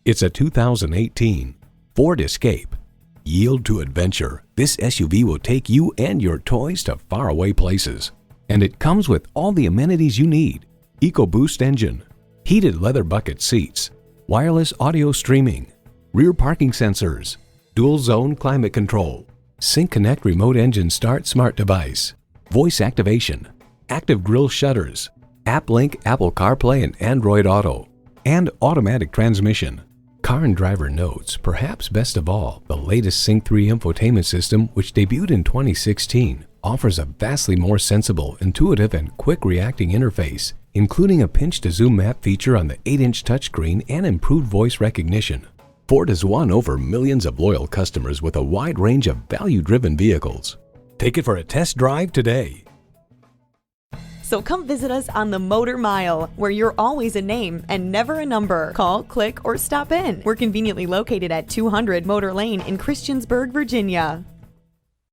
It's a 2018 Ford Escape. Yield to adventure. This SUV will take you and your toys to faraway places. And it comes with all the amenities you need. EcoBoost engine, heated leather bucket seats, wireless audio streaming, rear parking sensors, dual zone climate control, Sync Connect remote engine start smart device, voice activation, active grille shutters, AppLink Apple CarPlay and Android Auto, and automatic transmission. Car and Driver notes, perhaps best of all, the latest Sync 3 infotainment system, which debuted in 2016, offers a vastly more sensible, intuitive, and quick-reacting interface, including a pinch-to-zoom map feature on the 8-inch touchscreen and improved voice recognition. Ford has won over millions of loyal customers with a wide range of value-driven vehicles. Take it for a test drive today. So come visit us on the Motor Mile, where you're always a name and never a number. Call, click, or stop in. We're conveniently located at 200 Motor Lane in Christiansburg, Virginia.